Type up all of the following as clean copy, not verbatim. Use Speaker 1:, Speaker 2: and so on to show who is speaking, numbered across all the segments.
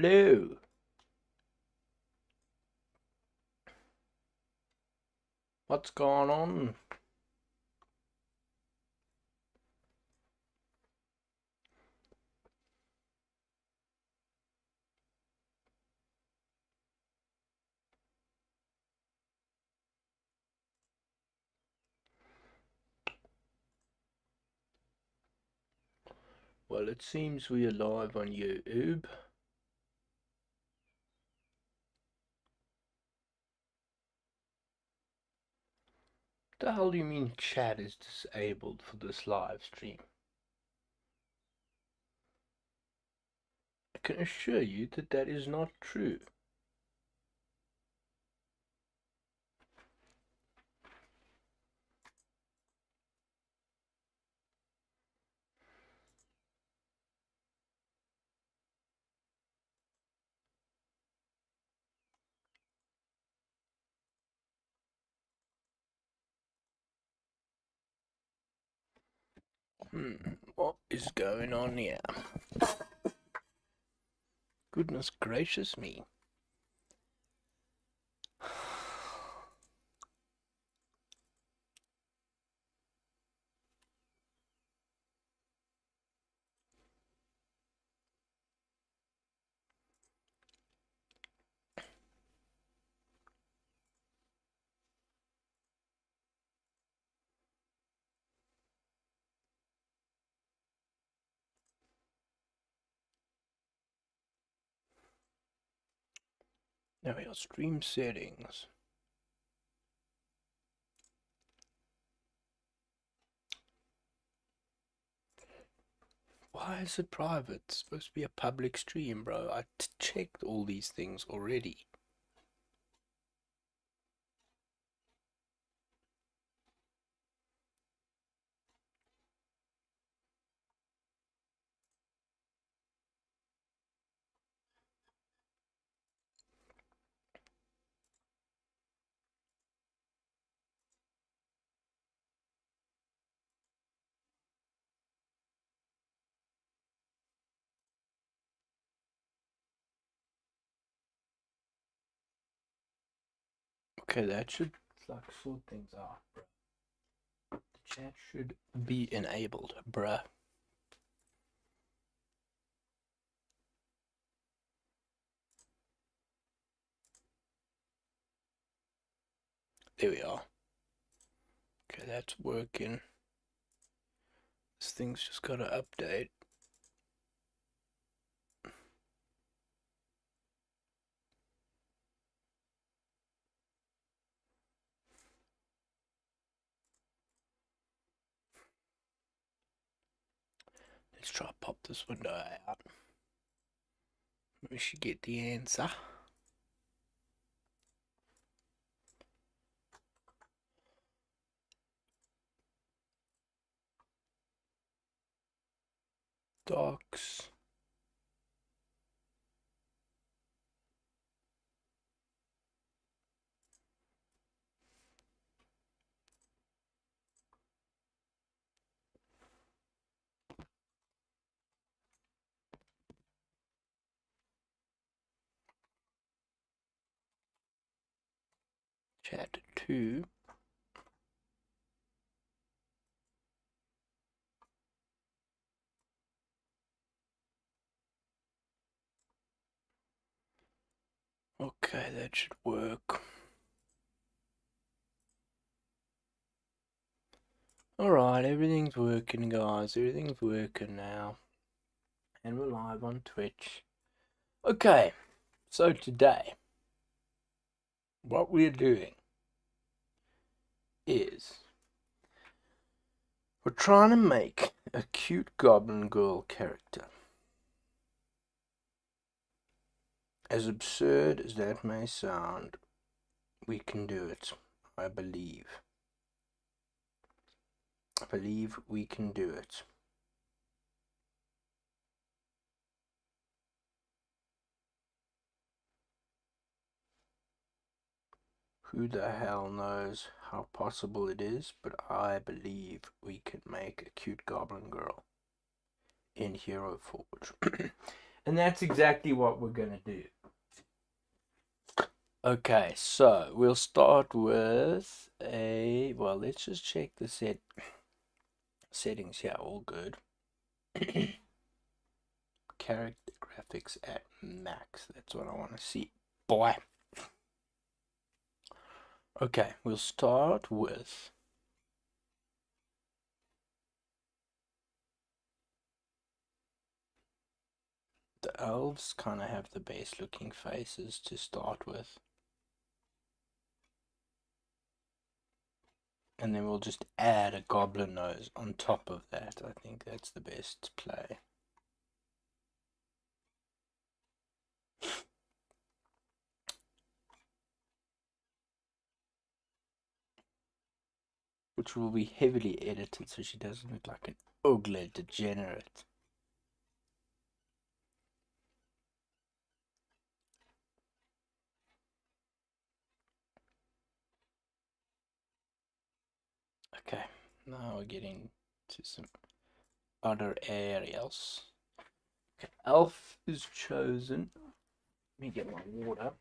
Speaker 1: Hello. What's going on? Well, it seems we are live on YouTube. The hell do you mean chat is disabled for this live stream? I can assure you that that is not true. What is going on here? Goodness gracious me. Now we are stream settings. Why is it private? It's supposed to be a public stream, bro. I checked all these things already. Okay, that should like sort things out, bro. The chat should be enabled, bruh. There we are. Okay, that's working. This thing's just got to update. Let's try to pop this window out. We should get the answer. Docs. Chat 2. Okay, that should work. Alright, everything's working, guys. Everything's working now. And we're live on Twitch. Okay, so today, what we're doing is we're trying to make a cute goblin girl character. As absurd as that may sound, we can do it. I believe. I believe we can do it. Who the hell knows how possible it is, but I believe we can make a cute goblin girl in Hero Forge. And that's exactly what we're going to do. Okay, so we'll start with well, let's just check the settings here, all good. Character graphics at max, that's what I want to see, boy. Okay, we'll start with the elves. Kind of have the best looking faces to start with. And then we'll just add a goblin nose on top of that. I think that's the best play. Which will be heavily edited so she doesn't look like an ugly degenerate. Okay, now we're getting to some other areas. Okay, elf is chosen. Let me get my water.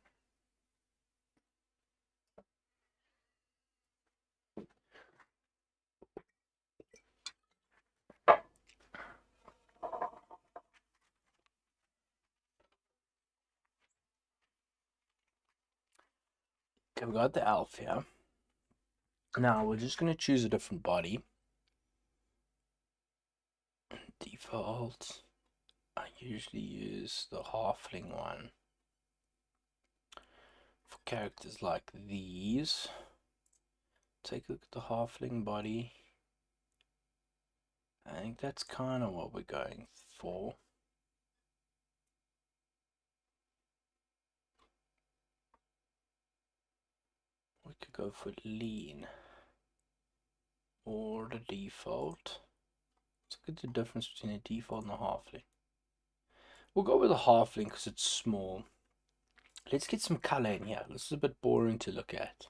Speaker 1: Okay, we got the elf here. Now we're just going to choose a different body. Default. I usually use the halfling one for characters like these. Take a look at the halfling body. I think that's kind of what we're going for. We could go for lean or the default. Let's look at the difference between a default and a halfling. We'll go with a halfling because it's small. Let's get some color in here. This is a bit boring to look at.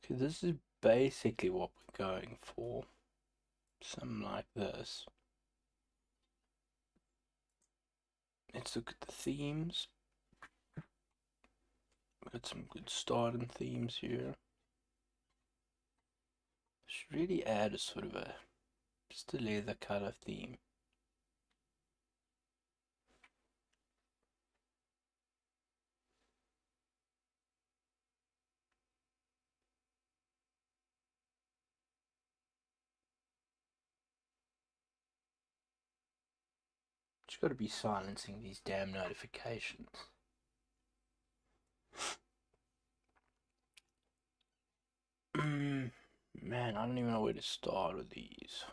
Speaker 1: Okay, this is basically what we're going for. Something like this. Let's look at the themes. We've got some good starting themes here. Should really add a sort of just a leather color theme. Just got to be silencing these damn notifications. Man, I don't even know where to start with these.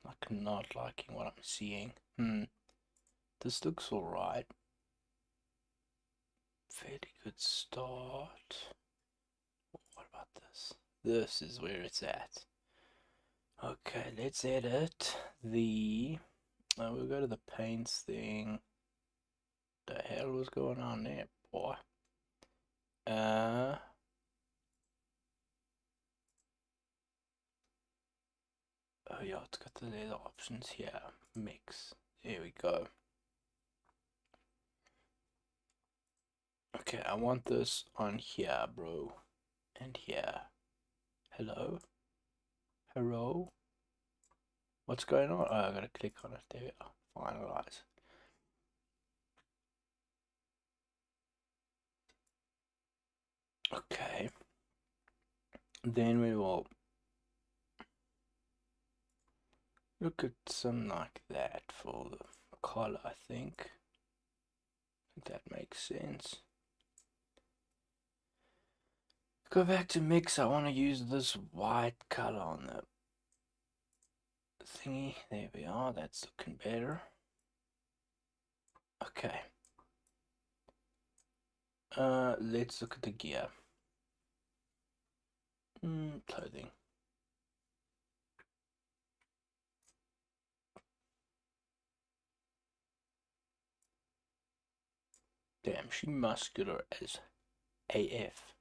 Speaker 1: Like, not liking what I'm seeing. This looks alright. Fairly good start. What about this? This is where it's at. Okay, let's edit the... we'll go to the paints thing. The hell was going on there, boy? Oh yeah, it's got the other options here. Mix. There we go. Okay, I want this on here, bro. And here. Hello? Hello? What's going on? Oh, I gotta click on it. There we are. Finalize. Okay. Then we will look at something like that for the color, I think. That makes sense. Go back to mix. I want to use this white color on the thingy. There we are. That's looking better. Okay. Let's look at the gear. Clothing. Damn, she muscular as AF.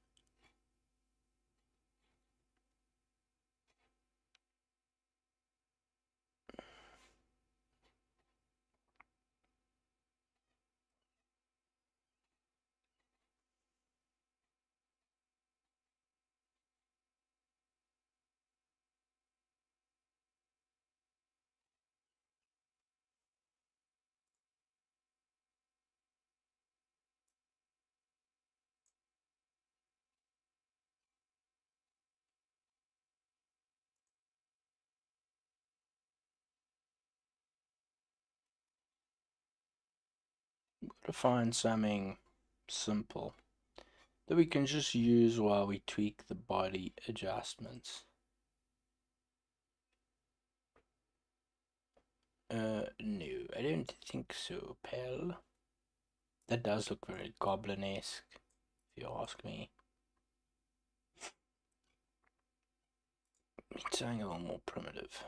Speaker 1: To find something simple that we can just use while we tweak the body adjustments. No, I don't think so, pal. That does look very goblin-esque, if you ask me. It's something a little more primitive.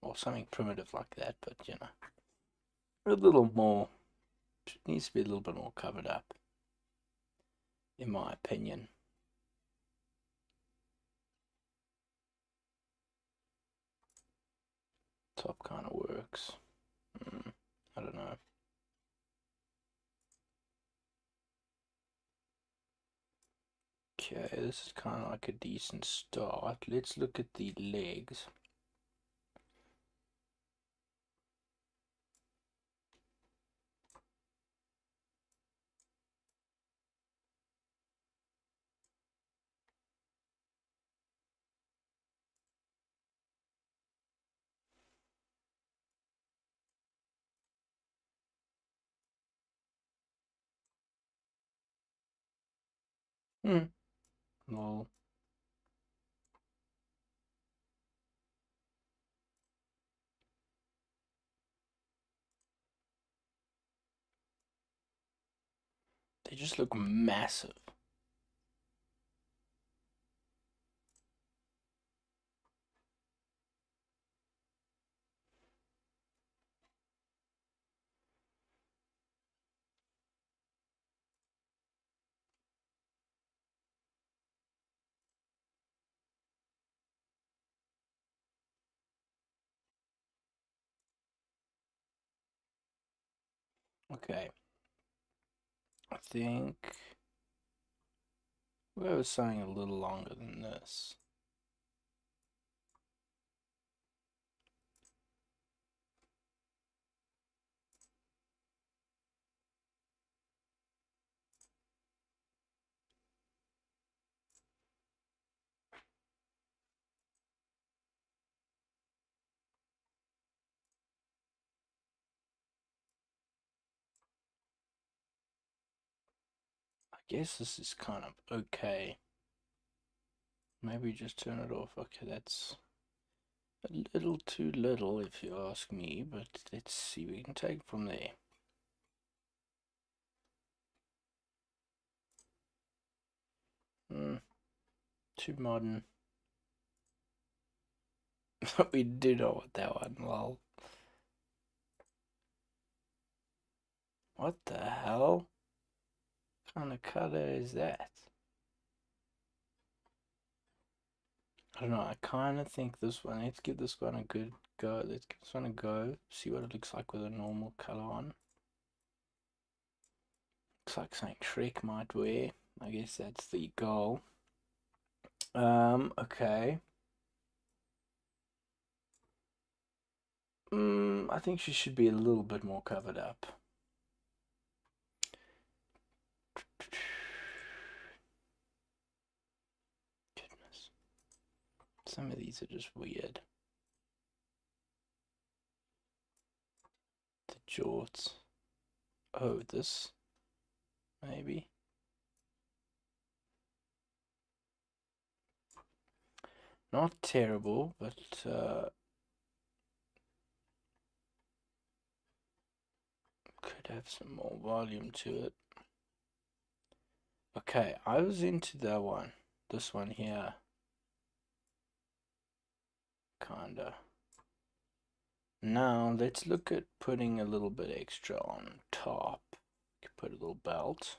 Speaker 1: Or something primitive like that, but you know. A little more. It needs to be a little bit more covered up, in my opinion. Top kind of works. I don't know. Okay, this is kind of like a decent start. Let's look at the legs. Well, they just look massive. Okay. I think we was something a little longer than this. I guess this is kind of okay. Maybe just turn it off. Okay, that's a little too little if you ask me, but let's see, we can take from there. Too modern. We do not want that one, lol. What the hell? What kind of color is that? I don't know, I kind of think this one, let's give this one a good go. Let's give this one a go, see what it looks like with a normal color on. Looks like something Shrek might wear. I guess that's the goal. Okay. I think she should be a little bit more covered up. Goodness. Some of these are just weird. The jorts. Oh, this. Maybe. Not terrible, but could have some more volume to it. Okay, I was into that one. This one here. Kinda. Now let's look at putting a little bit extra on top. put a little belt.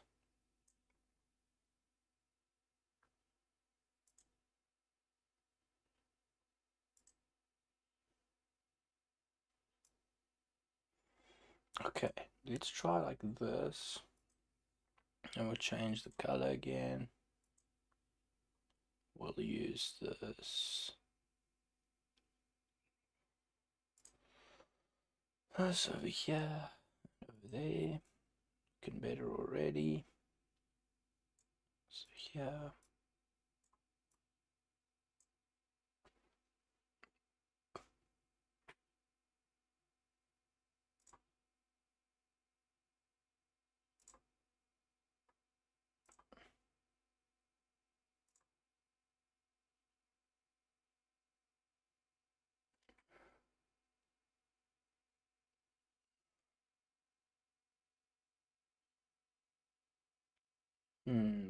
Speaker 1: Okay, let's try like this. And we'll change the color again. We'll use this. That's over here, over there. Looking better already. So here.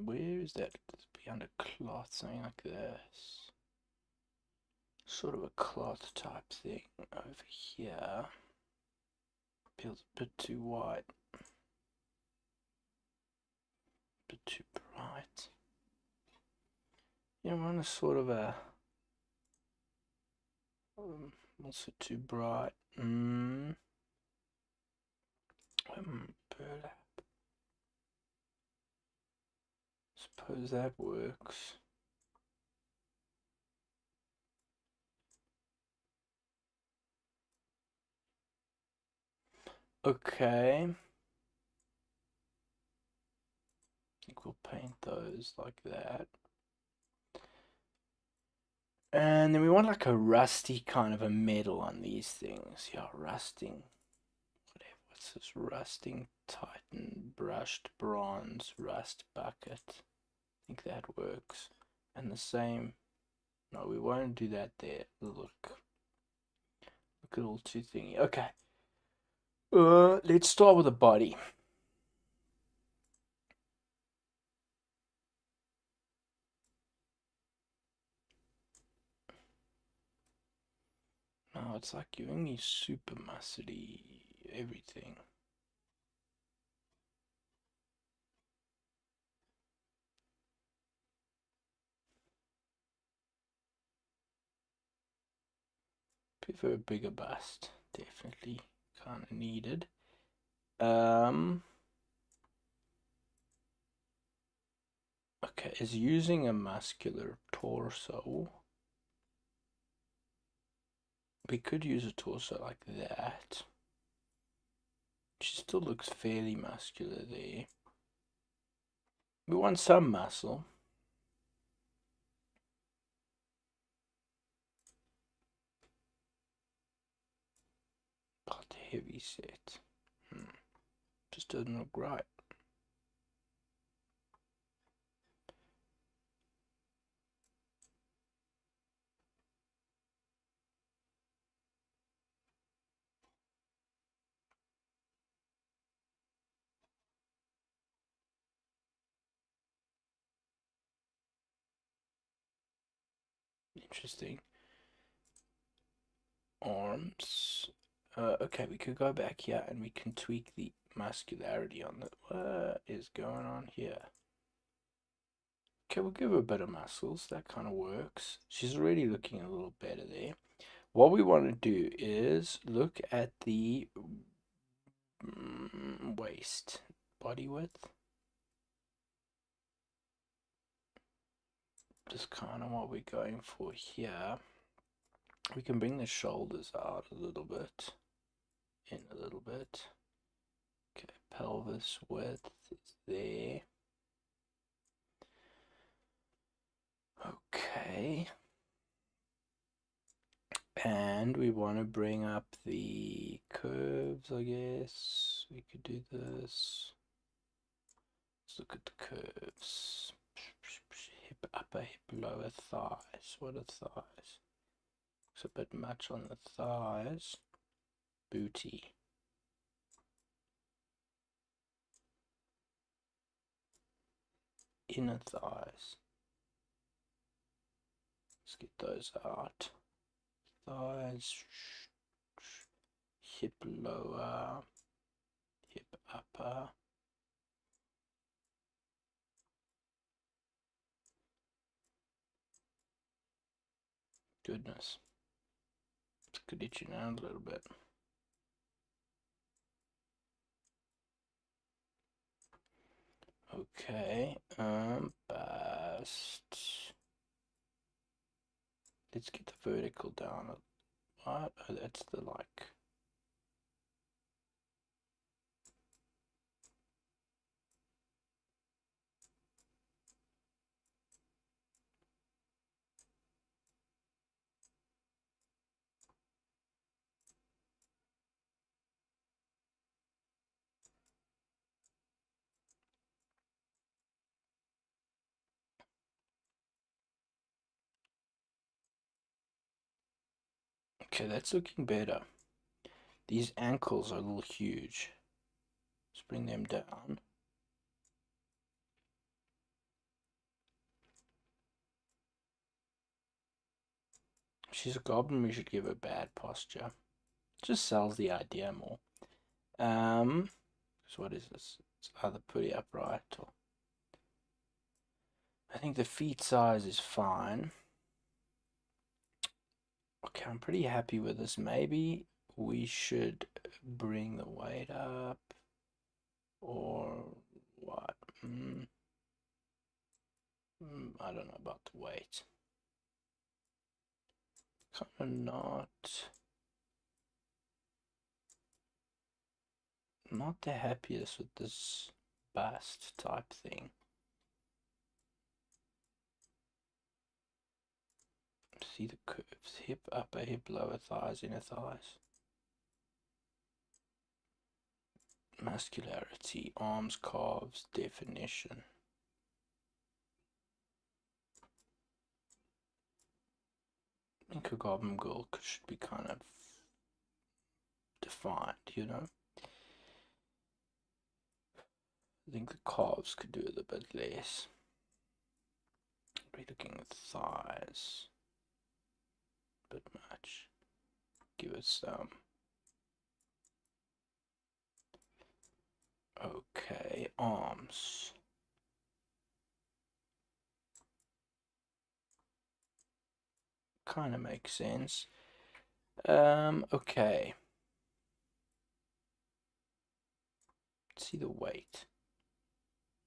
Speaker 1: Where is that? It's behind a cloth, something like this. Sort of a cloth type thing over here. Feels a bit too white. A bit too bright. Yeah, I'm on a sort of a also too bright. Burlap. Suppose that works. Okay. I think we'll paint those like that. And then we want like a rusty kind of a metal on these things. Yeah, rusting. Whatever. What's this? Rusting Titan brushed bronze rust bucket. I think that works. And the same. No, we won't do that there. Look a little too thingy. Okay. Let's start with the body. Now it's like giving me super muscly everything. Prefer a bigger bust, definitely kind of needed. Okay, is using a muscular torso. We could use a torso like that. She still looks fairly muscular there. We want some muscle. But heavy set. Just doesn't look right. Interesting. Arms. Okay, we could go back here and we can tweak the muscularity on the. What is going on here? Okay, we'll give her a bit of muscles. That kind of works. She's already looking a little better there. What we want to do is look at the waist, body width. Just kind of what we're going for here. We can bring the shoulders out a little bit, in a little bit. Okay, pelvis width is there. Okay. And we want to bring up the curves, I guess. We could do this. Let's look at the curves. Hip upper, hip lower thighs. What are thighs? Looks a bit much on the thighs. Booty. Inner thighs. Let's get those out. Thighs. Hip lower. Hip upper. Goodness. It's could itch you out a little bit. Okay, best. Let's get the vertical down. What? Oh, that's the like. Okay, that's looking better. These ankles are a little huge. Let's bring them down. She's a goblin, we should give her bad posture. Just sells the idea more. So what is this? It's either pretty upright or... I think the feet size is fine. Okay, I'm pretty happy with this. Maybe we should bring the weight up or what? I don't know about the weight. Kind of not the happiest with this bust type thing. See the curves, hip upper, hip lower, thighs, inner thighs. Muscularity, arms, calves, definition. I think a goblin girl should be kind of defined, you know? I think the calves could do it a bit less. We're looking at thighs. A bit much. Give it some. Okay, arms. Kind of makes sense. Okay. Let's see the weight.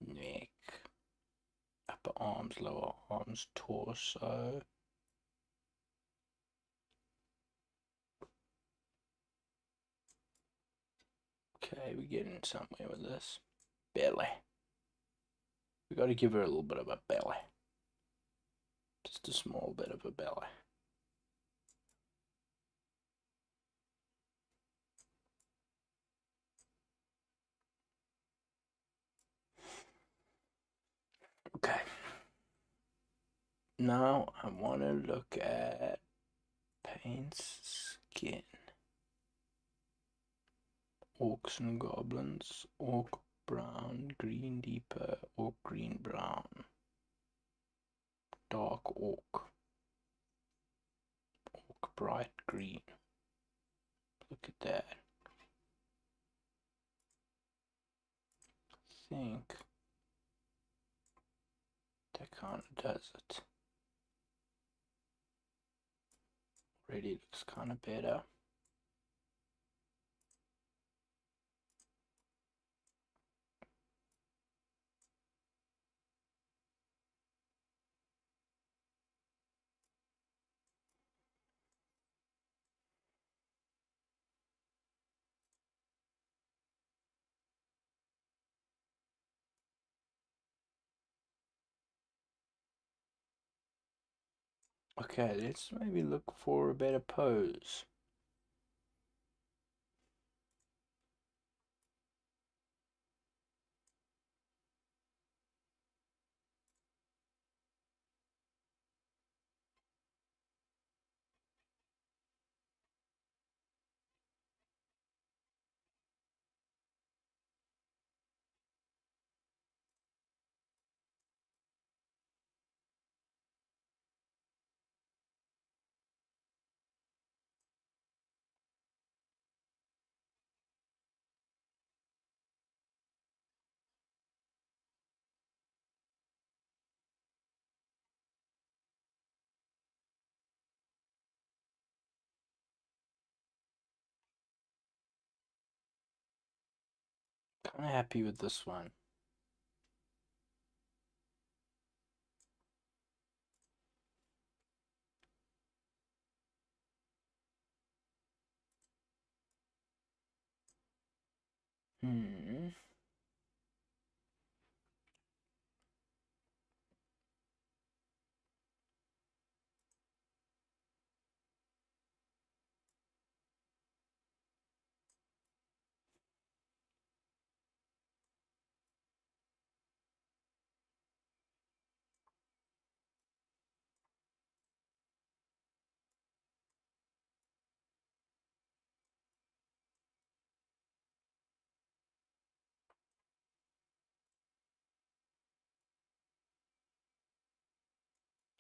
Speaker 1: Neck. Upper arms, lower arms, torso. Okay, we're getting somewhere with this. Belly. We got to give her a little bit of a belly. Just a small bit of a belly. Okay. Now I want to look at paints skin. Orcs and goblins. Orc brown, green deeper, orc green brown. Dark orc. Orc bright green. Look at that. I think that kind of does it. Already looks kind of better. Okay, let's maybe look for a better pose. Kind of happy with this one. Hmm.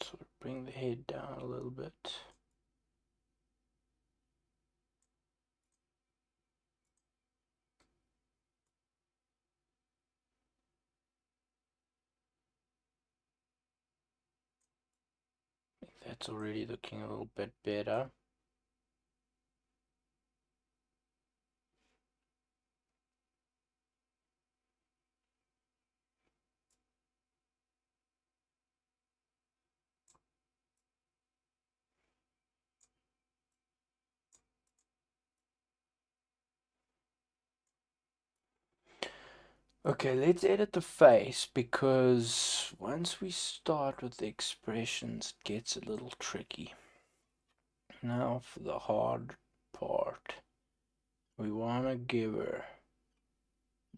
Speaker 1: Sort of bring the head down a little bit. I think that's already looking a little bit better. Okay, let's edit the face because once we start with the expressions, it gets a little tricky. Now for the hard part. We want to give her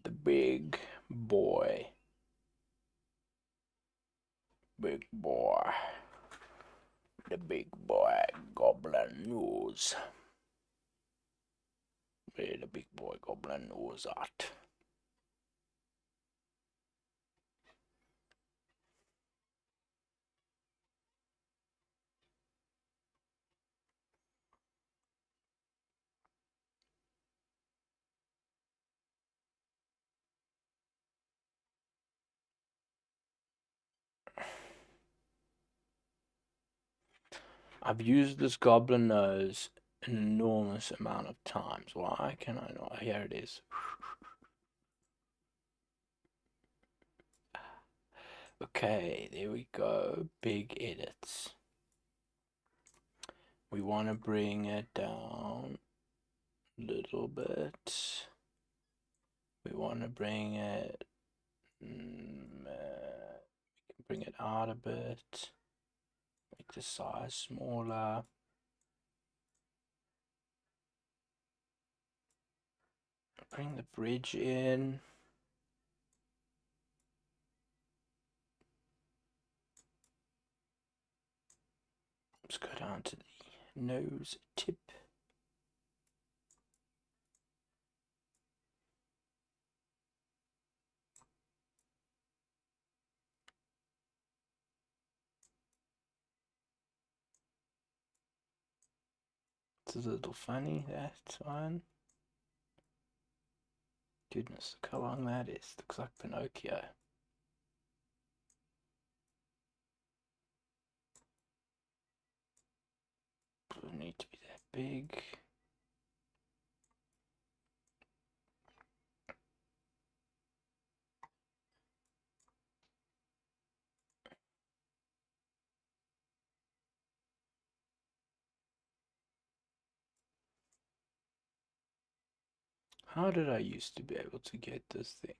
Speaker 1: the big boy. Big boy. The big boy goblin nose. Where the big boy goblin nose at? I've used this goblin nose an enormous amount of times. Why can I not? Here it is. Okay, there we go. Big edits. We want to bring it down a little bit. We want to bring it, bring it out a bit. Make the size smaller. Bring the bridge in. Let's go down to the nose tip. It's a little funny, that one. Goodness, look how long that is. Looks like Pinocchio. Doesn't need to be that big. How did I used to be able to get this thing?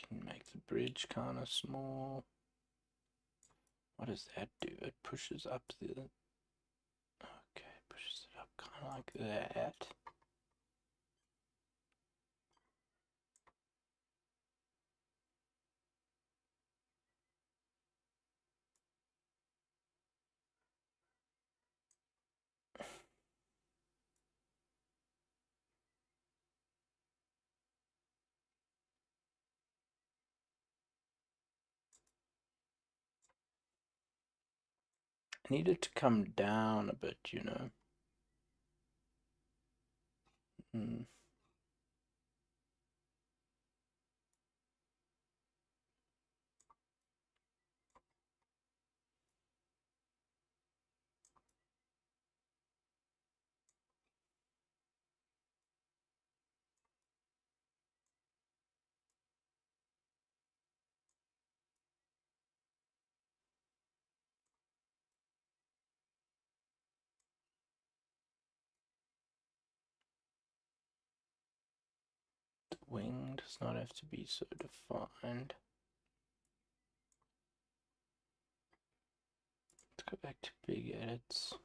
Speaker 1: Can make the bridge kind of small. What does that do? It pushes up the... Okay, pushes it up kind of like that. I need it to come down a bit, you know. wing does not have to be so defined. Let's go back to big edits.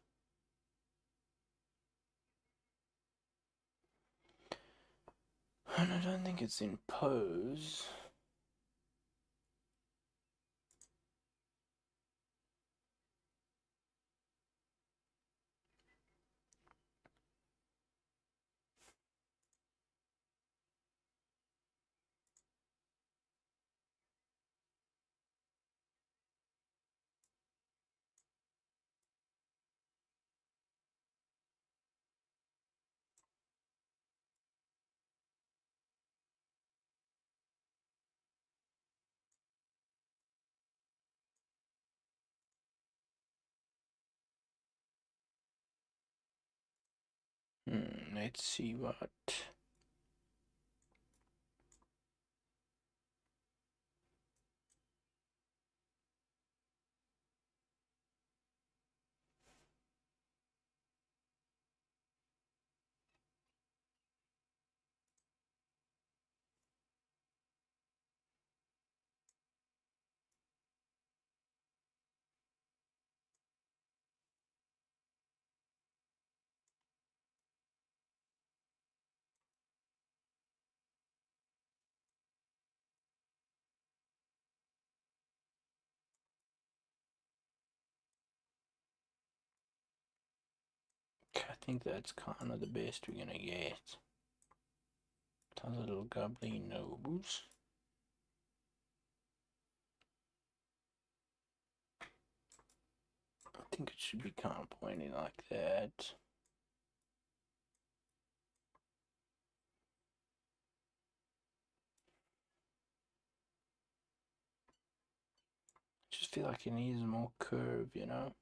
Speaker 1: And I don't think it's in pose. Let's see what. I think that's kind of the best we're gonna get. Tons of little goblin nose. I think it should be kind of pointy like that. Just feel like it needs more curve, you know?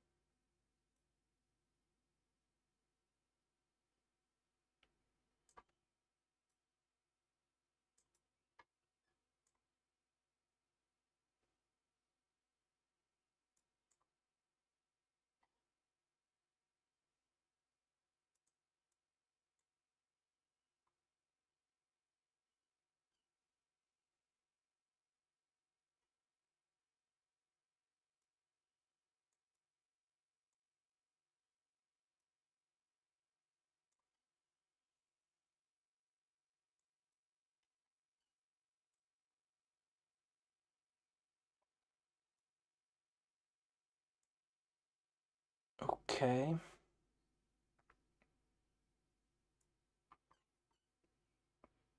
Speaker 1: Okay.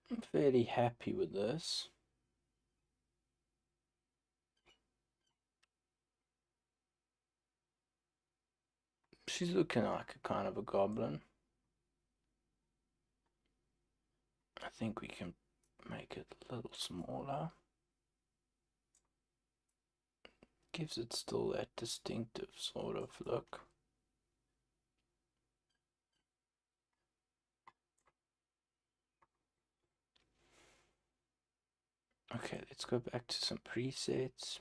Speaker 1: I'm fairly happy with this. She's looking like a kind of a goblin. I think we can make it a little smaller. Gives it still that distinctive sort of look. Okay, let's go back to some presets.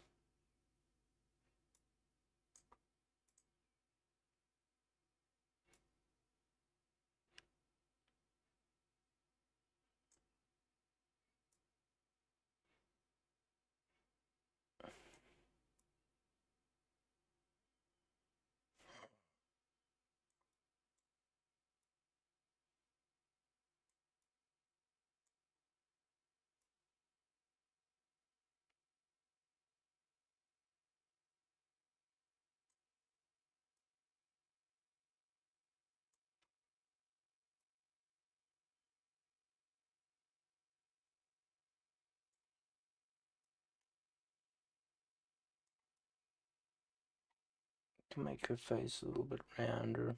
Speaker 1: Can make her face a little bit rounder.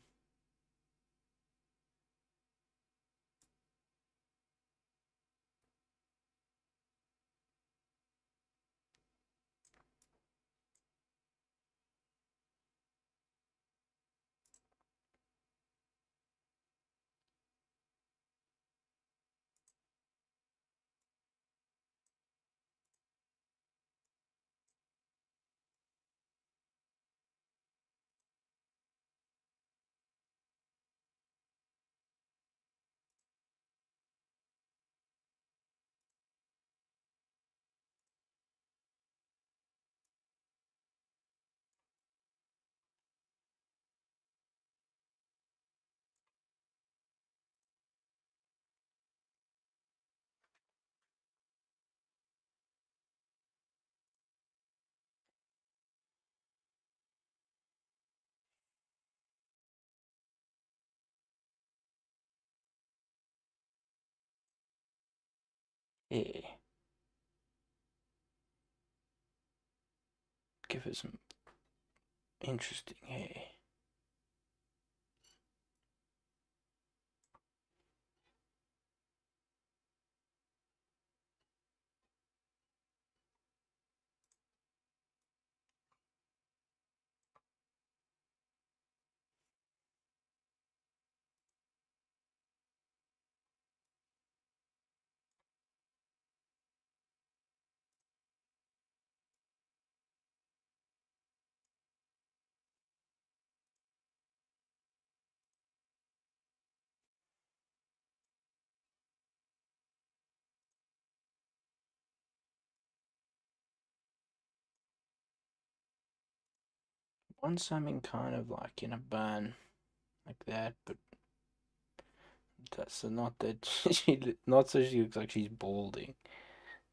Speaker 1: hair. Give her some interesting hair. Want something kind of like in a bun, like that, but that's not that she not so she looks like she's balding.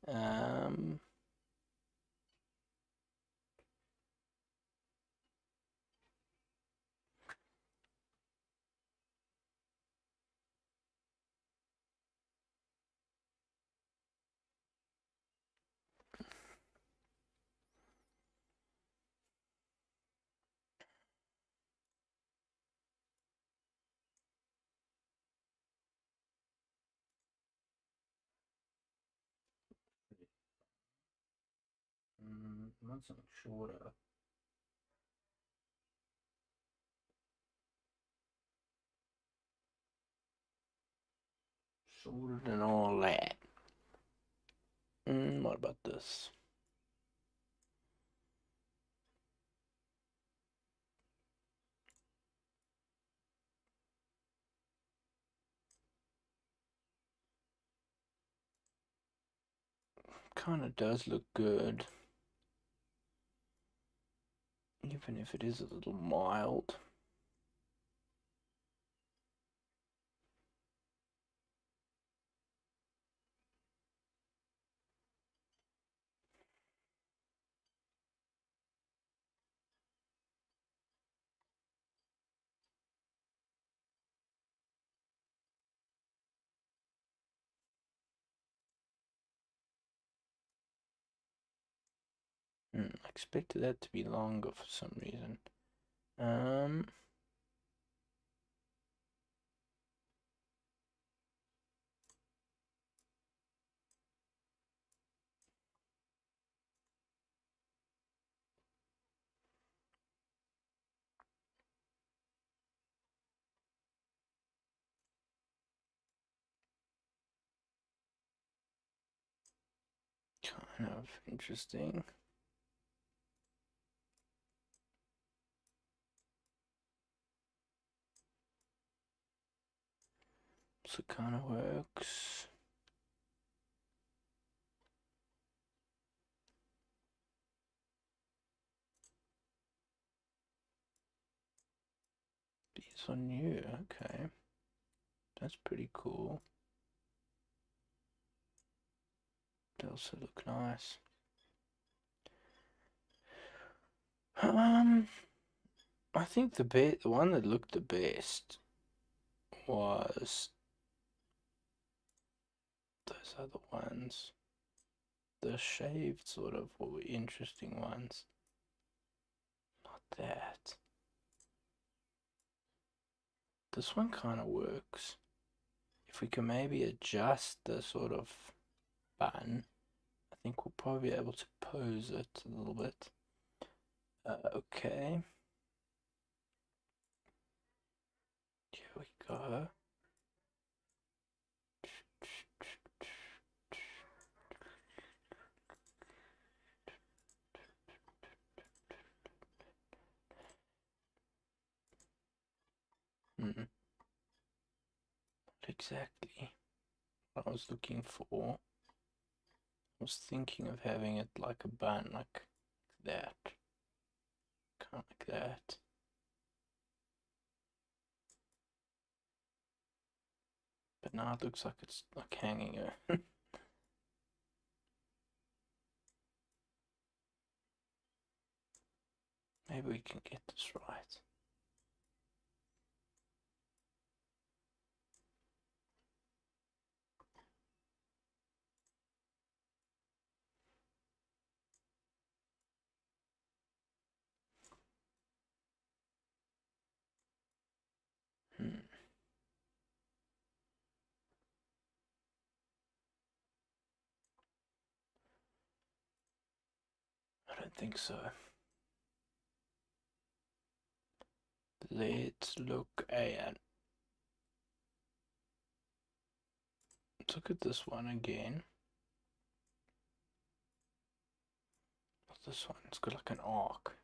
Speaker 1: Um, want something shorter. Shorter than all that. What about this? Kind of does look good, even if it is a little mild. I expected that to be longer for some reason. Um, kind of interesting. So it kind of works. These are new, okay. That's pretty cool. They also look nice. I think the one that looked the best was those other ones. The shaved sort of or interesting ones. Not that. This one kind of works. If we can maybe adjust the sort of bun, I think we'll probably be able to pose it a little bit. Okay. Here we go. Not exactly what I was looking for. I was thinking of having it like a bun, like that. Kind of like that. But now it looks like it's like hanging her. Maybe we can get this right. think so. Let's look at this one again. What's this one? It's got like an arc.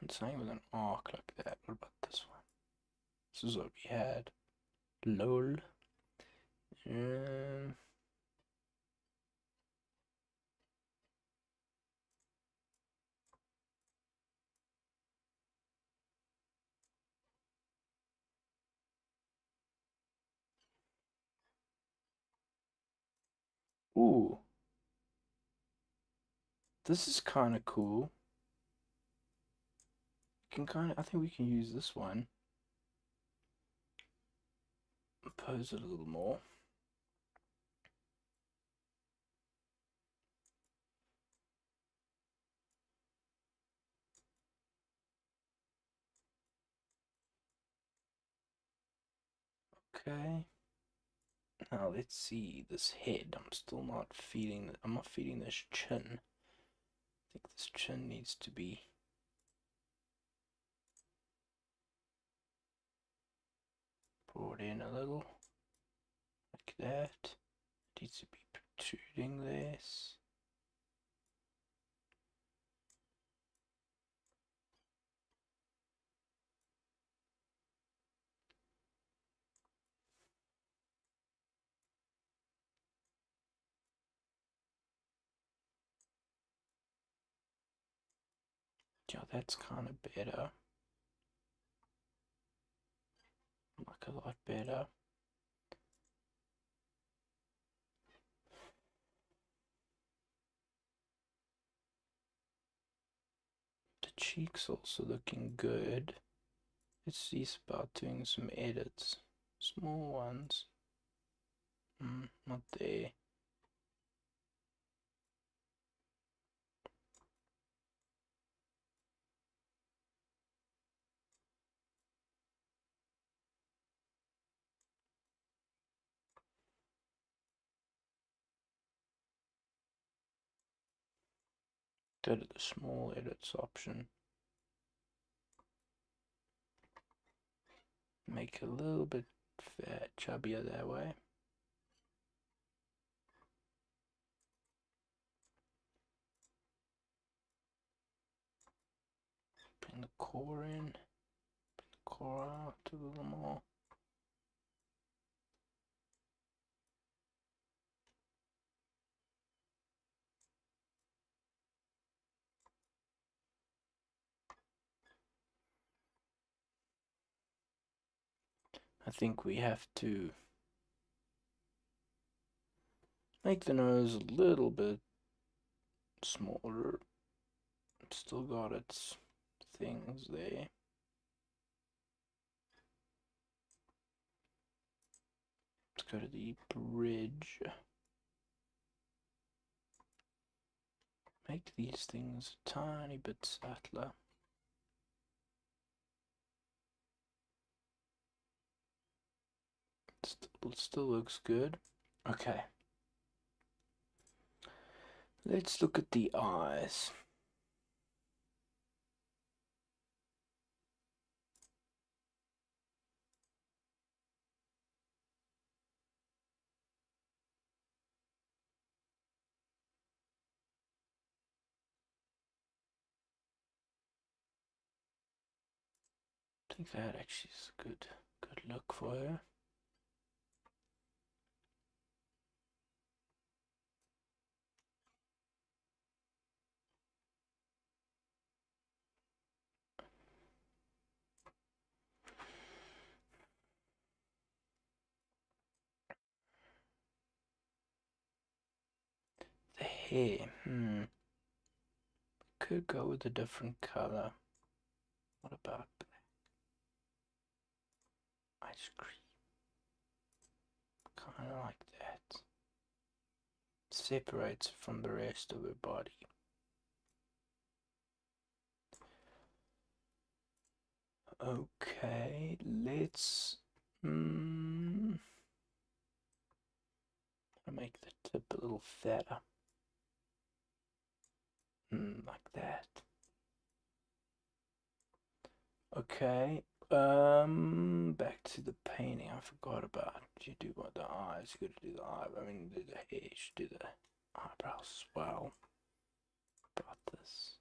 Speaker 1: It's not with an arc like that. What about this one? This is what we had. LOL. Ooh. This is kind of cool. I think we can use this one. Pose it a little more. Okay. Now let's see this head. I'm not feeling this chin. I think this chin needs to be brought in a little. Like that. It needs to be protruding this. Yeah, that's kind of better. Like a lot better. The cheeks also looking good. Let's see about doing some edits. Small ones. Not there. Go to the small edits option. Make it a little bit fat, chubbier that way. Bring the core in. Bring the core out a little more. I think we have to make the nose a little bit smaller. Still got its things there. Let's go to the bridge. Make these things a tiny bit subtler. Still looks good. Okay. Let's look at the eyes. I think that actually is a good look for her. The hair, could go with a different color. What about black? Ice cream. Kind of like that. Separates from the rest of her body. Okay, let's make the tip a little fatter. Like that. Okay. Back to the painting. I forgot about. You do what the eyes. You got to do the eye. I mean, do the hair. You should do the eyebrows as well. About this.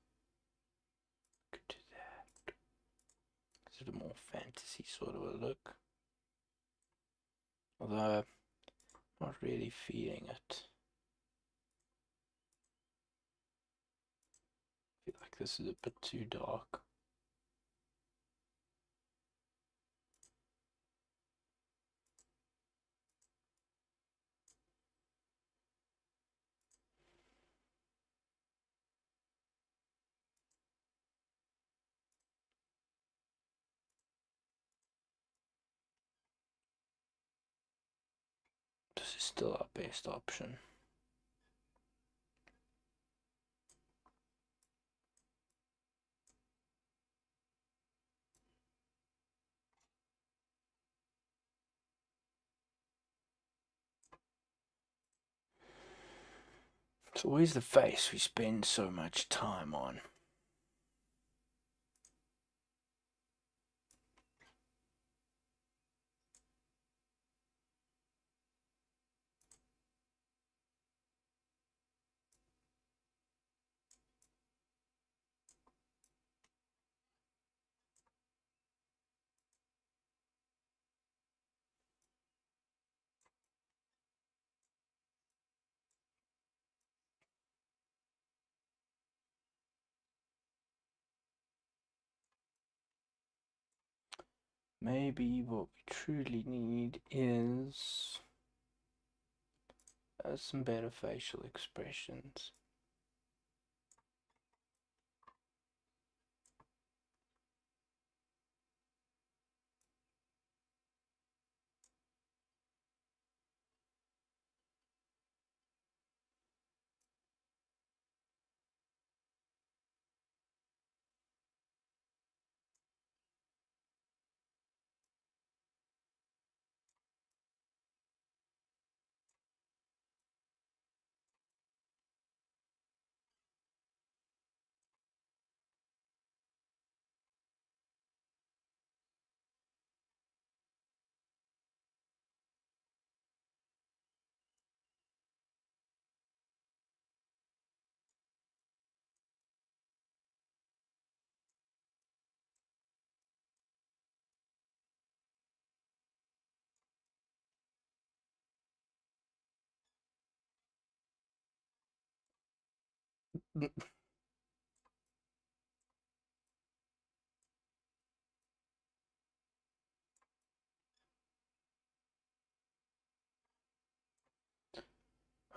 Speaker 1: Could do that. It's a more fantasy sort of a look. Although, I'm not really feeling it. I feel like this is a bit too dark. This is still our best option. It's always the face we spend so much time on. Maybe what we truly need is some better facial expressions.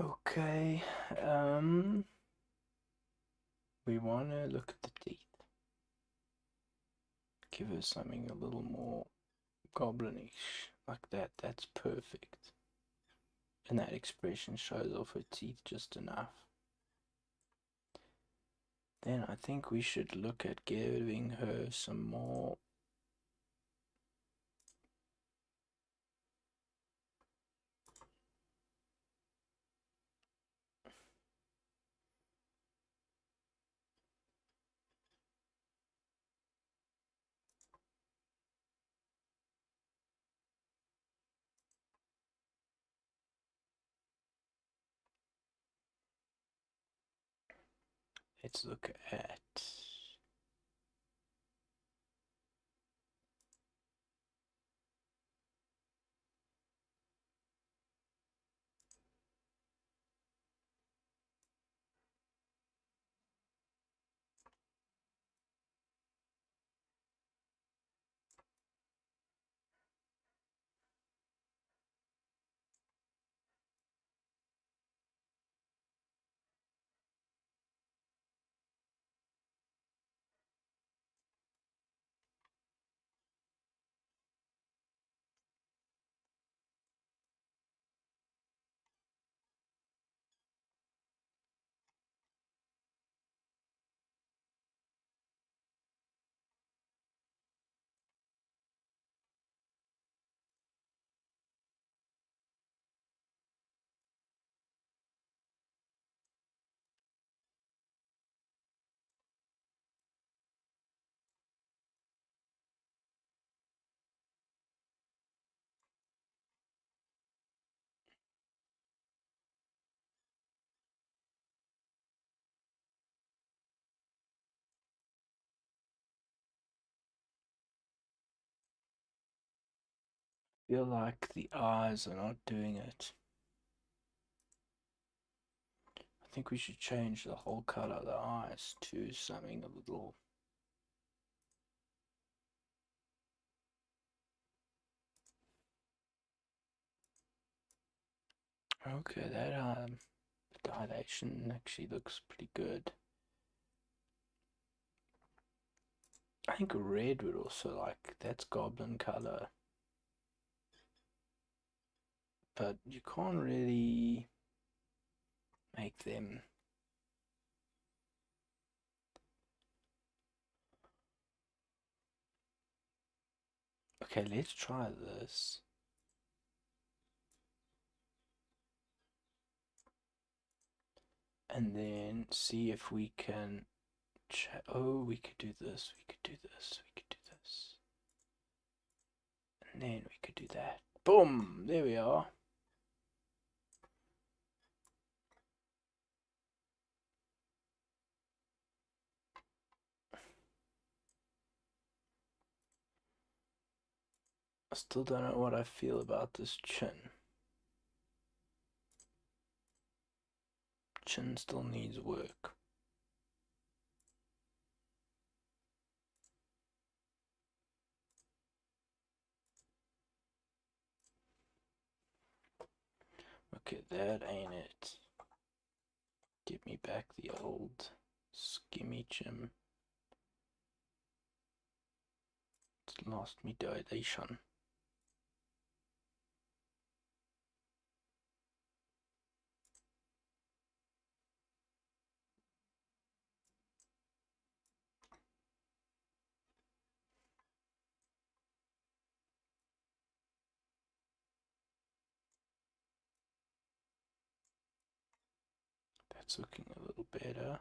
Speaker 1: Okay, we want to look at the teeth. Give her something a little more goblinish, like that. That's perfect. And that expression shows off her teeth just enough. Then I think we should look at giving her some more let's look at feel like the eyes are not doing it. I think we should change the whole color of the eyes to something a little. Okay, that dilation actually looks pretty good. I think red would also like, that's goblin color. But you can't really make them. Okay, let's try this. And then see if we can. Oh, we could do this, we could do this, we could do this. And then we could do that. Boom! There we are. I still don't know what I feel about this chin. Chin still needs work. Okay, that ain't it. Give me back the old skimmy chin. It's lost me dilation. That's looking a little better.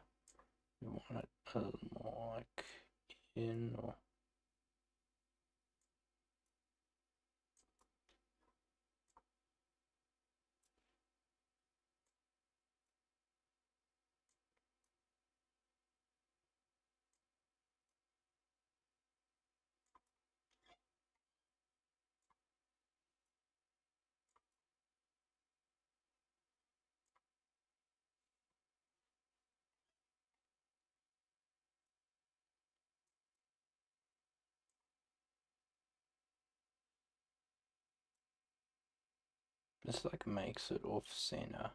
Speaker 1: We want it a little more like in or. This like makes it off center.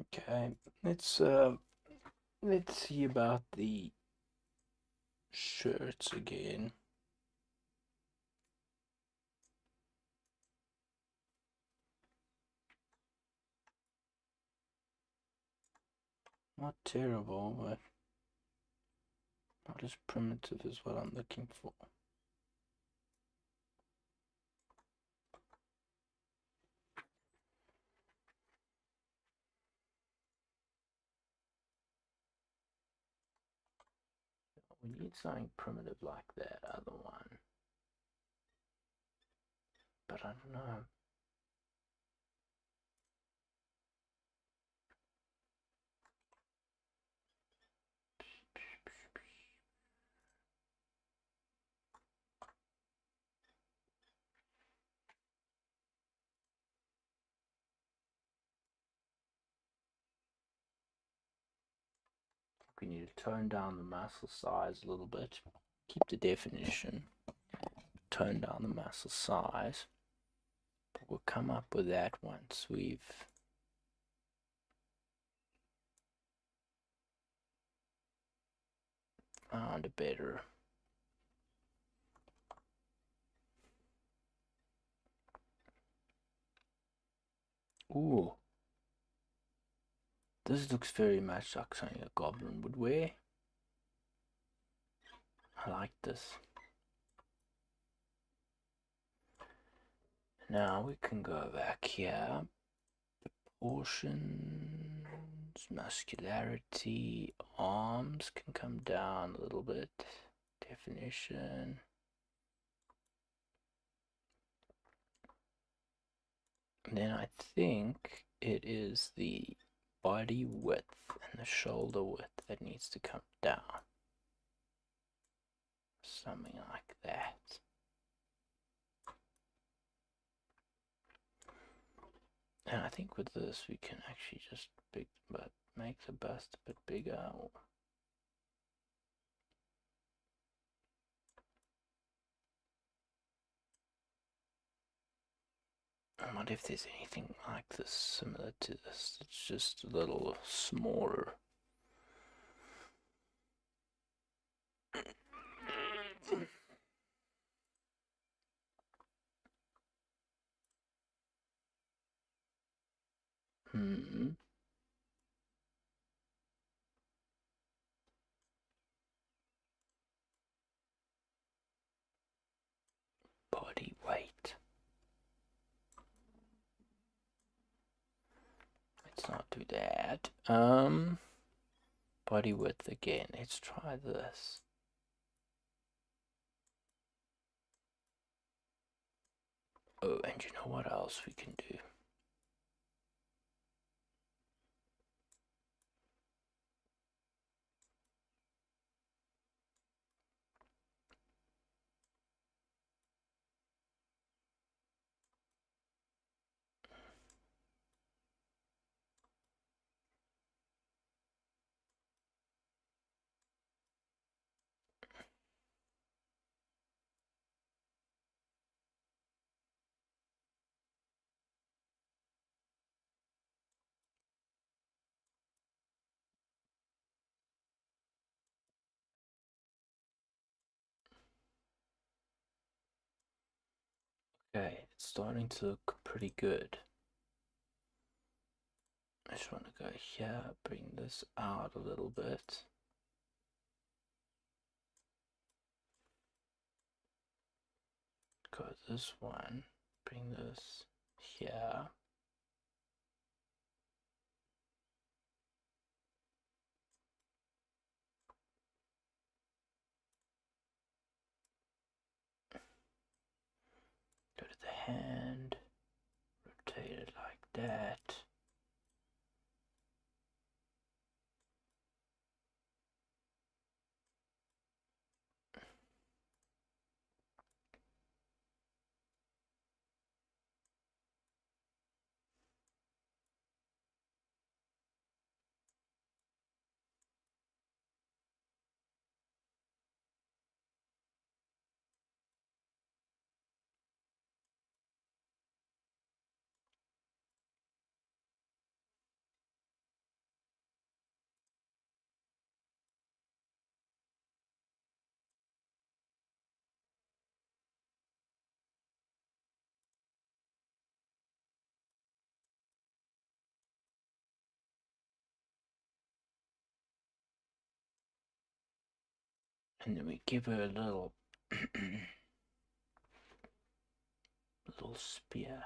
Speaker 1: Okay, let's see about the shirts again. Not terrible, but not as primitive as what I'm looking for. We need something primitive like that other one. But I don't know. We need to tone down the muscle size a little bit. Keep the definition. Tone down the muscle size. But we'll come up with that once we've found a better. Ooh. This looks very much like something a goblin would wear. I like this. Now we can go back here. Proportions, muscularity, arms can come down a little bit. Definition. And then I think it is the body width and the shoulder width that needs to come down. Something like that. And I think with this we can actually just make the bust a bit bigger. I wonder if there's anything like this similar to this. It's just a little smaller. Body weight. Let's not do that. Body width again. Let's try this. Oh, and you know what else we can do? Okay, it's starting to look pretty good. I just want to go here, bring this out a little bit. Go this one, bring this here. Go to the hand, rotate it like that. And then we give her a little little spear.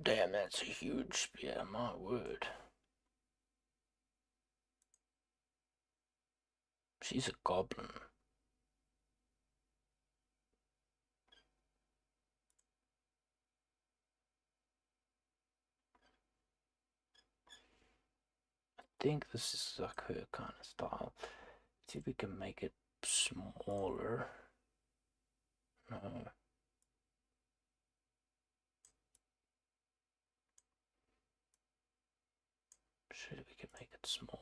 Speaker 1: Damn, that's a huge spear, my word. She's a goblin. I think this is like her kind of style. Let's see if we can make it smaller. No. See if we can make it smaller.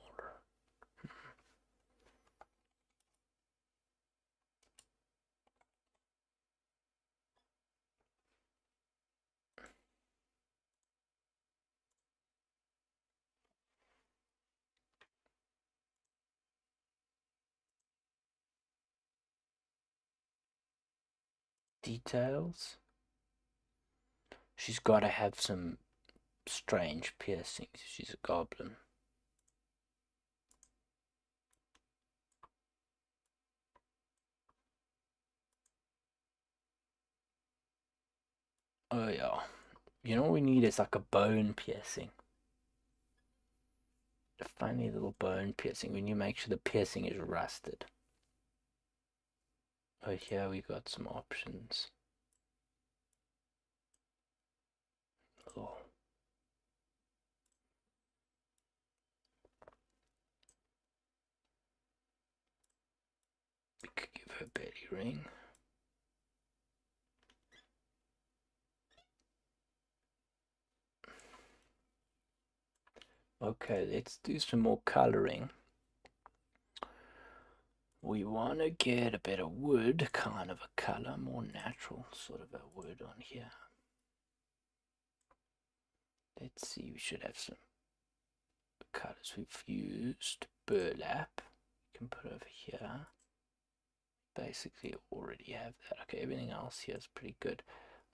Speaker 1: Details. She's got to have some strange piercings. She's a goblin. Oh yeah. You know what we need is like a bone piercing. funny little bone piercing when you make sure the piercing is rusted. Oh, here we got some options. Oh. We could give her a belly ring. Okay, let's do some more coloring. We want to get a bit of wood, kind of a color, more natural sort of a wood on here. Let's see, we should have some colors we've used. Burlap, you can put over here. Basically already have that. Okay, everything else here is pretty good.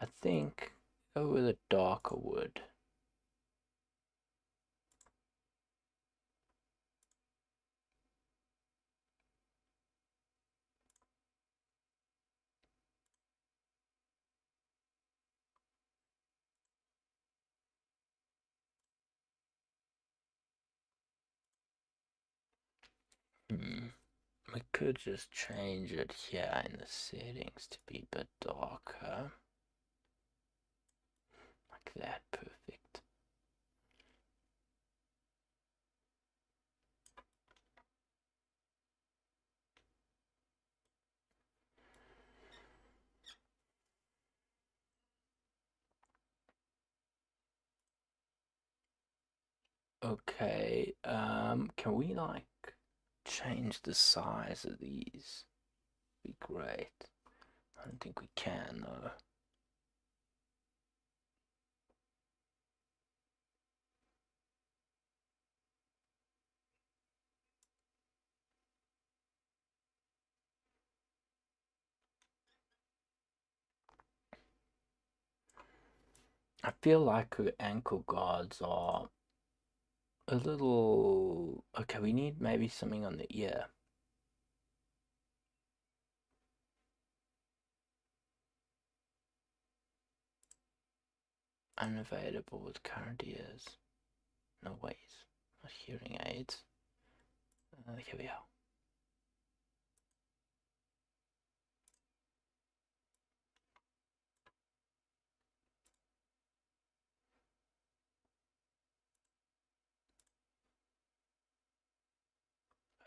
Speaker 1: I think go with a darker wood. We could just change it here in the settings to be a bit darker. Like that, perfect. Okay, can we like change the size of these? Be great. I don't think we can though. I feel like her ankle guards are a little... Okay, we need maybe something on the ear. Unavailable with current ears. No ways. Not hearing aids. Here we are.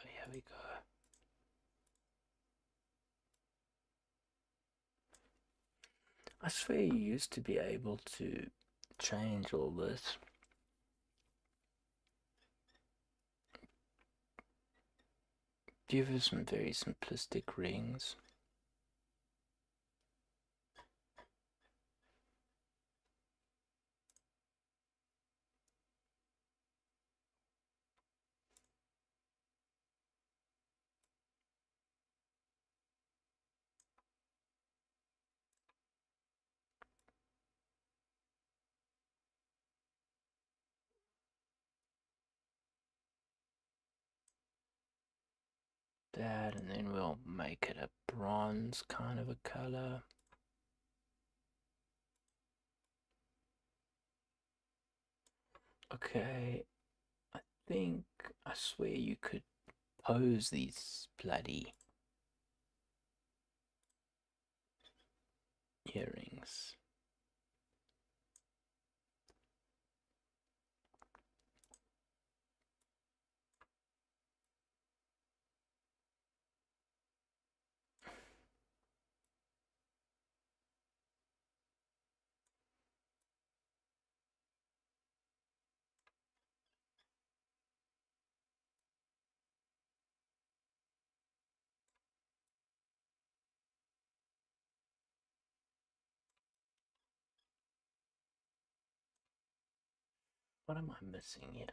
Speaker 1: Oh, here we go. I swear you used to be able to change all this. Give her some very simplistic rings. That, and then we'll make it a bronze kind of a color. Okay, I think, I swear you could pose these bloody earrings. What am I missing here?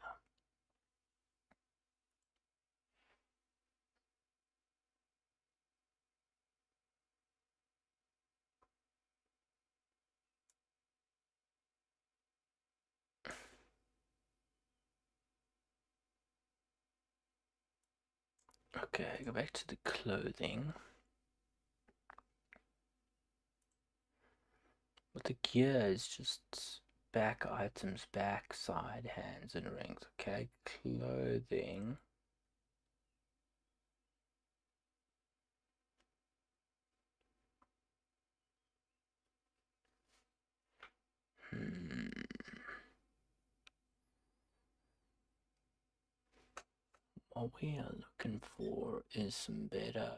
Speaker 1: Okay, go back to the clothing. But the gear is just back items, back, side, hands, and rings. Okay, clothing. What we are looking for is some better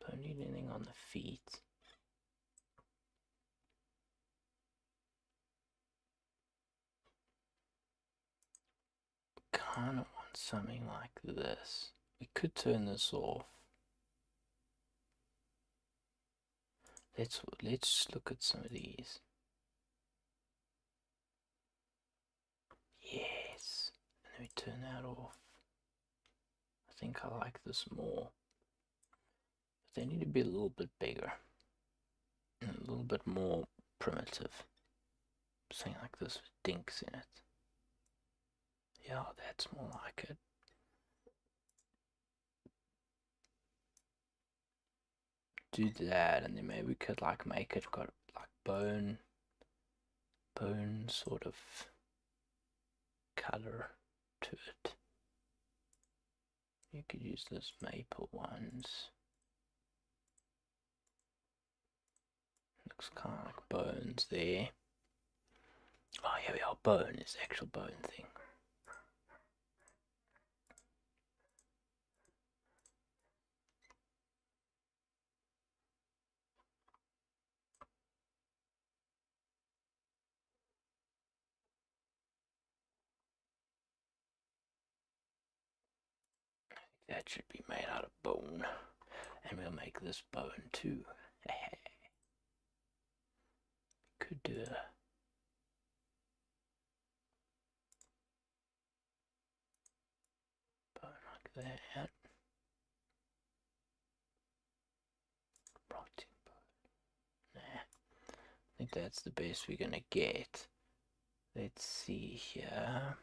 Speaker 1: don't need anything on the feet. Kind of want something like this. We could turn this off. Let's look at some of these. Yes. And then we turn that off. I think I like this more. But they need to be a little bit bigger. And a little bit more primitive. Something like this with dinks in it. Yeah, that's more like it. Do that, and then maybe we could like make it got like bone sort of color to it. You could use those maple ones. Looks kind of like bones there. Oh, here we are. Bone is the actual bone thing. That should be made out of bone. And we'll make this bone too. Could do a bone like that. Rotting bone. Nah. I think that's the best we're gonna get. Let's see here.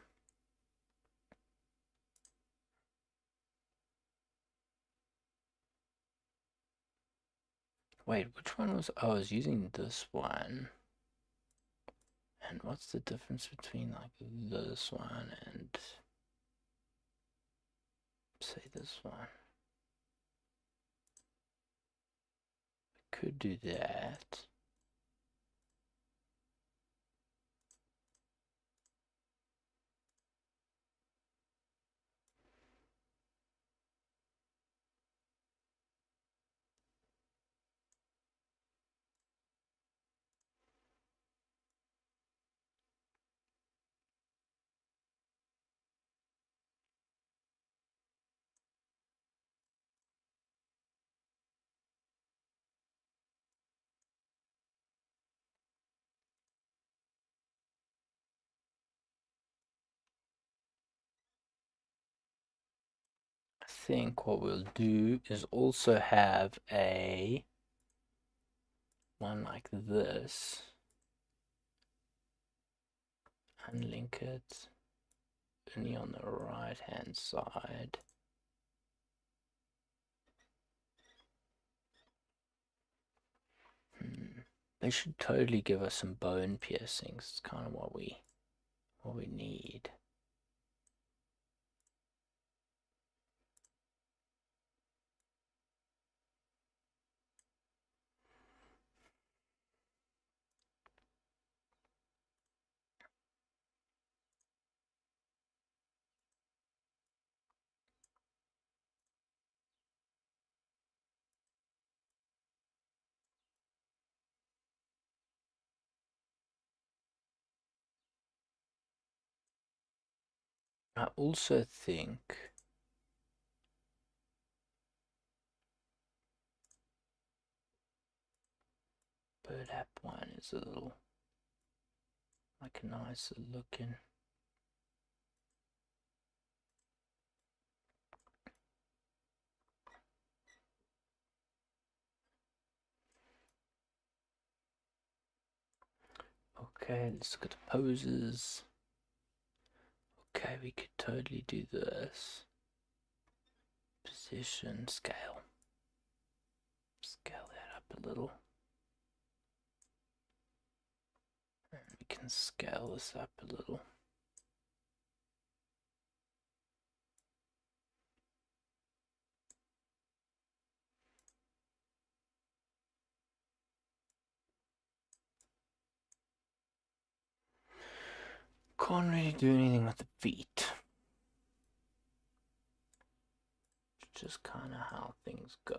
Speaker 1: Wait, which one was I was using this one? And what's the difference between like this one and say this one? I could do that. I think what we'll do is also have a one like this. Unlink it only on the right hand side. They should totally give us some bone piercings. It's kind of what we need. I also think bird app one is a little like a nicer looking. Okay, let's look at the poses. Okay, we could totally do this. Position, scale. a little. And we can scale this up a little. Can't really do anything with the feet. It's just kind of how things go.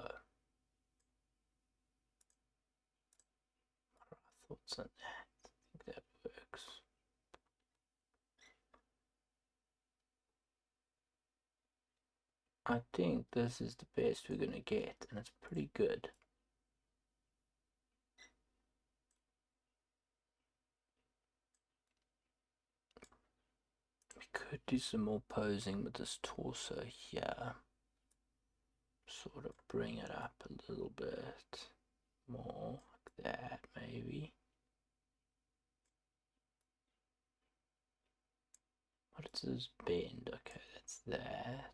Speaker 1: What are our thoughts on that? I think that works. I think this is the best we're gonna get, and it's pretty good. We could do some more posing with this torso here. Sort of bring it up a little bit more, like that maybe. What is this bend? Okay, that's that.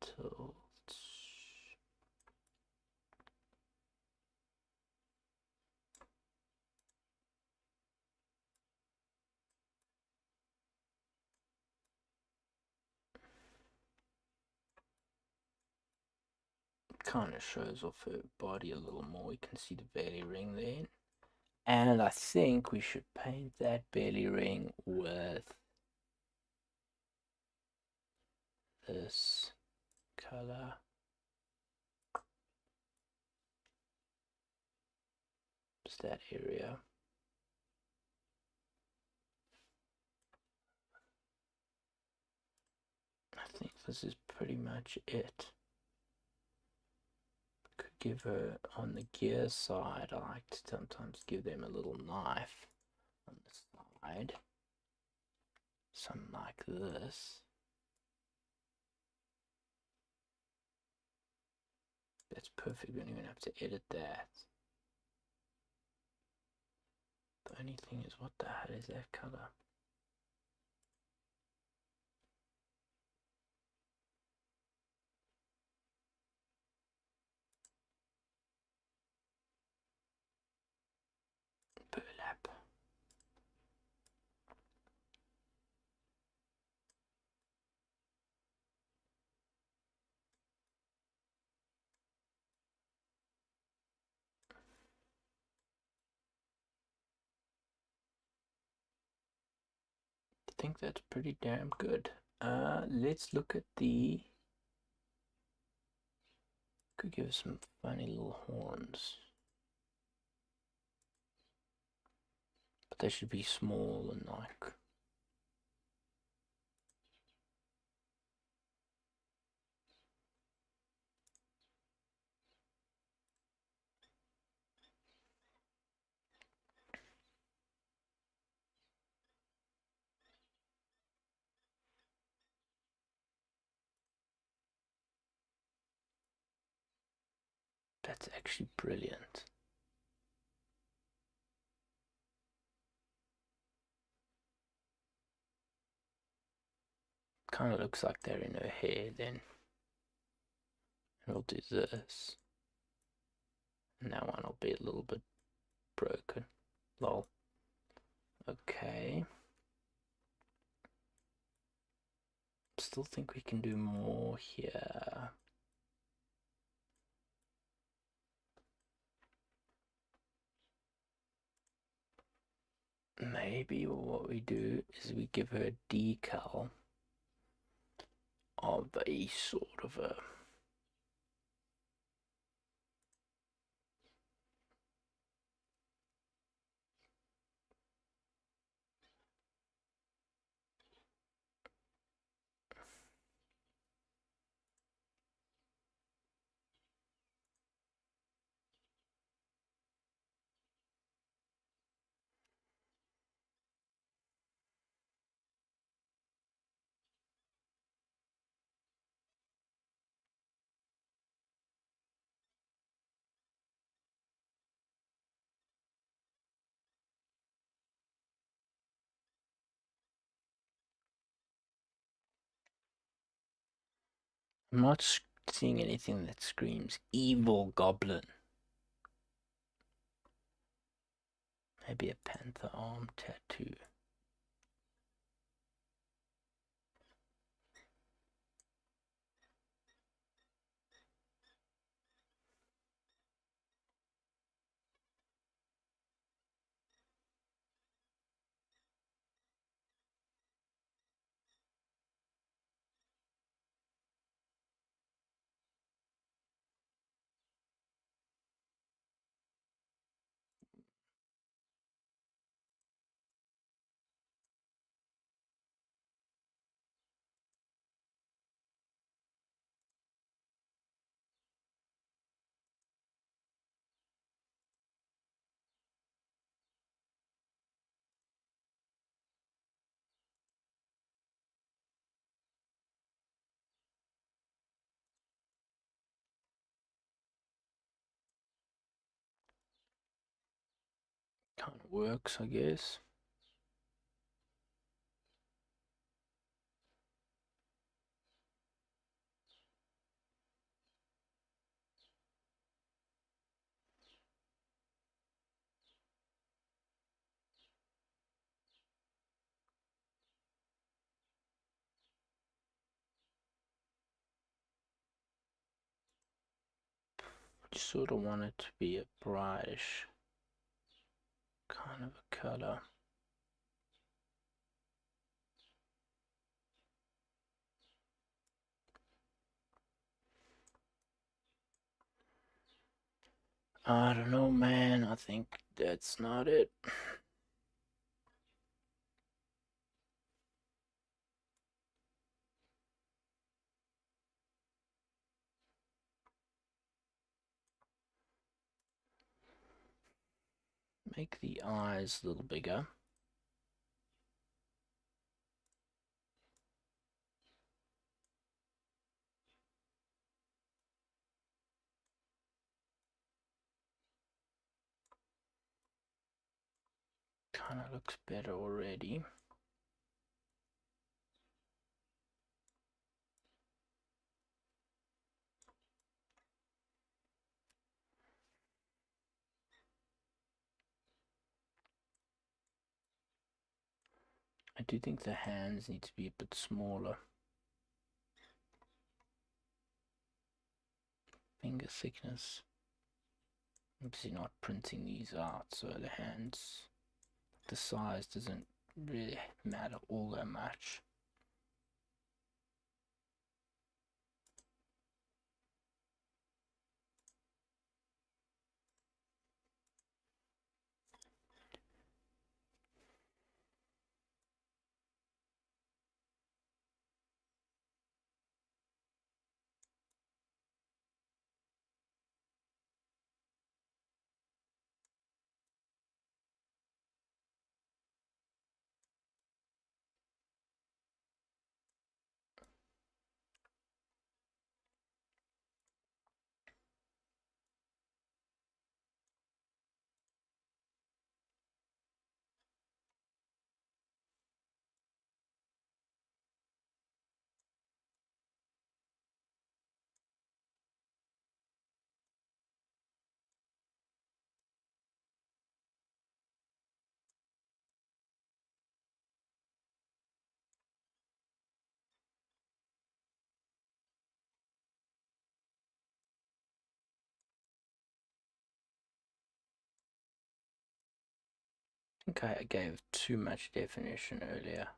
Speaker 1: Tilt. Kind of shows off her body a little more. We can see the belly ring there. And I think we should paint that belly ring with this color. Just that area. I think this is pretty much it. Could give her on the gear side. I like to sometimes give them a little knife on the side. Something like this. That's perfect. We don't even have to edit that. The only thing is, what the hell is that color? Burlap. I think that's pretty damn good. Let's look at the... Could give us some funny little horns. But they should be small and like... That's actually brilliant. Kind of looks like they're in her hair then. And we'll do this. And that one will be a little bit broken. Lol. Okay. Still think we can do more here. Maybe what we do is we give her a decal of a sort of a... I'm not seeing anything that screams evil goblin. Maybe a panther arm tattoo. Kind of works, I guess. Just sort of want it to be a brightish kind of a color. I don't know, man. I think that's not it. Make the eyes a little bigger. Kind of looks better already. I do think the hands need to be a bit smaller. Finger thickness. Obviously not printing these out, so the hands, the size doesn't really matter all that much. I think I gave too much definition earlier.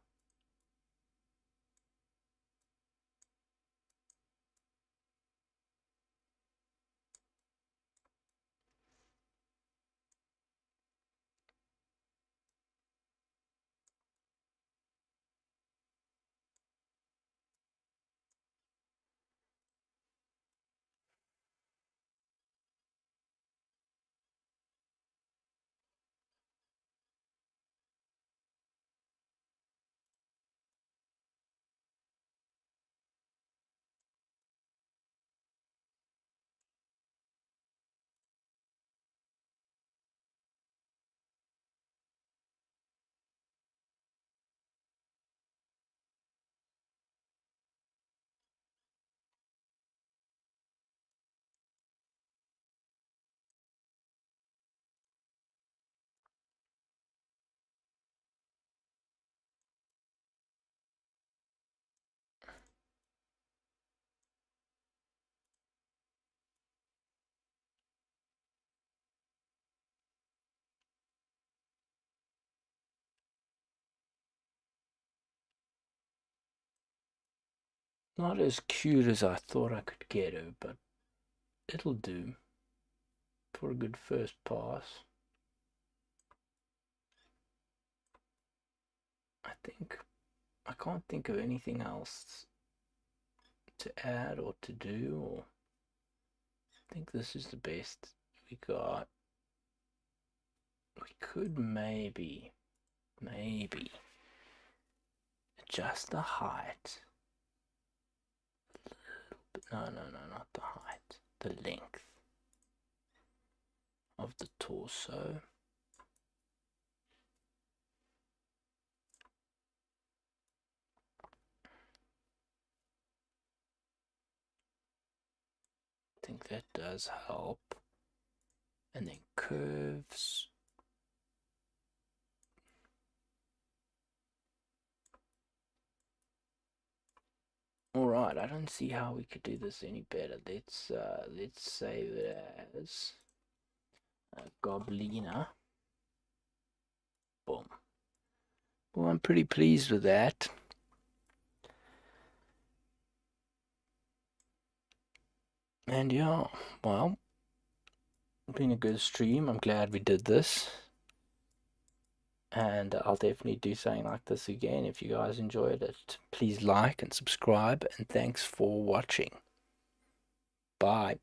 Speaker 1: not as cute as I thought I could get her, but it'll do for a good first pass. I can't think of anything else to add or to do, or I think this is the best we got. We could maybe adjust the height. No, not the height. The length of the torso. I think that does help. And then curves. Alright, I don't see how we could do this any better. Let's save it as Goblina. Boom. Well, I'm pretty pleased with that. And yeah, well, been a good stream. I'm glad we did this. And I'll definitely do something like this again. If you guys enjoyed it, please like and subscribe. And thanks for watching. Bye.